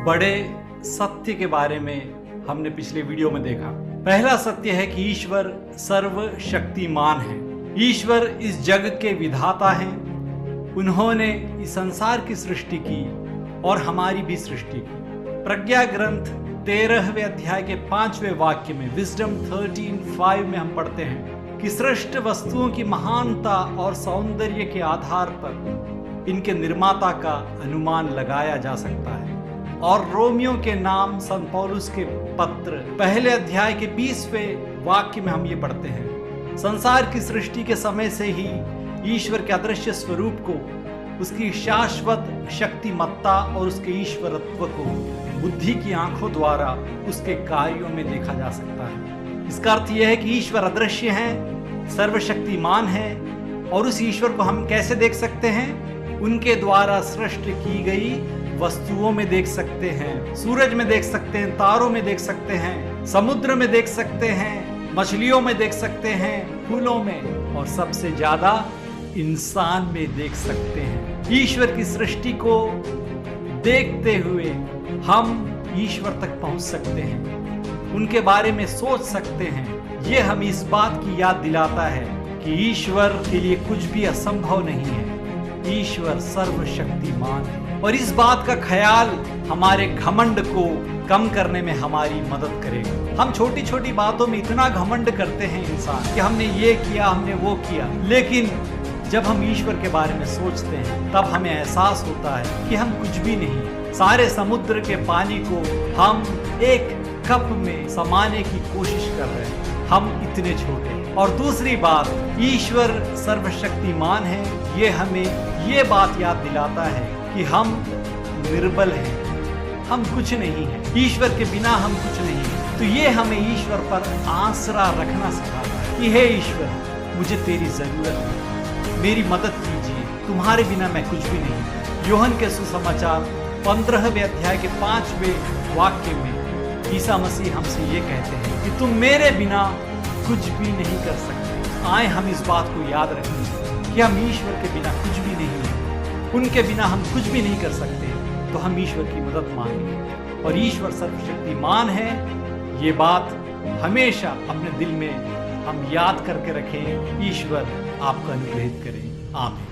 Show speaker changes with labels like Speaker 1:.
Speaker 1: बड़े सत्य के बारे में हमने पिछले वीडियो में देखा। पहला सत्य है कि ईश्वर सर्वशक्तिमान है। ईश्वर इस जग के विधाता हैं। उन्होंने इस संसार की सृष्टि की और हमारी भी सृष्टि की। प्रज्ञा ग्रंथ 13वें अध्याय के 5वें वाक्य में विजडम 13:5 में हम पढ़ते हैं कि सृष्ट वस्तुओं की महानता और सौंदर्य के आधार पर इनके निर्माता का अनुमान लगाया जा सकता है। और रोमियो के नाम संत पौलुस के पत्र पहले अध्याय के 20वें वाक्य में हम ये पढ़ते हैं, संसार की सृष्टि के समय से ही ईश्वर के अदृश्य स्वरूप को, उसकी शाश्वत शक्तिमत्ता और उसके ईश्वरत्व को बुद्धि की आंखों द्वारा उसके कार्यों में देखा जा सकता है। इसका अर्थ यह है कि ईश्वर अदृश्य है, सर्वशक्तिमान है, और उस ईश्वर को हम कैसे देख सकते हैं? उनके द्वारा सृष्टि की गई वस्तुओं में देख सकते हैं, सूरज में देख सकते हैं, तारों में देख सकते हैं, समुद्र में देख सकते हैं, मछलियों में देख सकते हैं, फूलों में, और सबसे ज्यादा इंसान में देख सकते हैं। ईश्वर की सृष्टि को देखते हुए हम ईश्वर तक पहुंच सकते हैं, उनके बारे में सोच सकते हैं। ये हमें इस बात की याद दिलाता है कि ईश्वर के लिए कुछ भी असंभव नहीं है। ईश्वर सर्वशक्तिमान है, और इस बात का ख्याल हमारे घमंड को कम करने में हमारी मदद करेगा। हम छोटी छोटी बातों में इतना घमंड करते हैं इंसान कि हमने ये किया, हमने वो किया, लेकिन जब हम ईश्वर के बारे में सोचते हैं तब हमें एहसास होता है कि हम कुछ भी नहीं। सारे समुद्र के पानी को हम एक कप में समाने की कोशिश कर रहे हैं, हम इतने छोटे। और दूसरी बात, ईश्वर सर्वशक्तिमान है, ये हमें ये बात याद दिलाता है कि हम निर्बल हैं, हम कुछ नहीं हैं, ईश्वर के बिना हम कुछ नहीं हैं। तो ये हमें ईश्वर पर आसरा रखना सिखाता है कि हे ईश्वर, मुझे तेरी जरूरत है, मेरी मदद कीजिए, तुम्हारे बिना मैं कुछ भी नहीं। यूहन्ना के सुसमाचार 15वें अध्याय के 5वें वाक्य में ईसा मसीह हमसे ये कहते हैं कि तुम मेरे बिना कुछ भी नहीं कर सकते। आए हम इस बात को याद रखें कि हम ईश्वर के बिना कुछ भी नहीं हैं, उनके बिना हम कुछ भी नहीं कर सकते। तो हम ईश्वर की मदद मांगें, और ईश्वर सर्वशक्तिमान है, ये बात हमेशा अपने दिल में हम याद करके रखें। ईश्वर आपको अनुग्रहित करें। आमीन।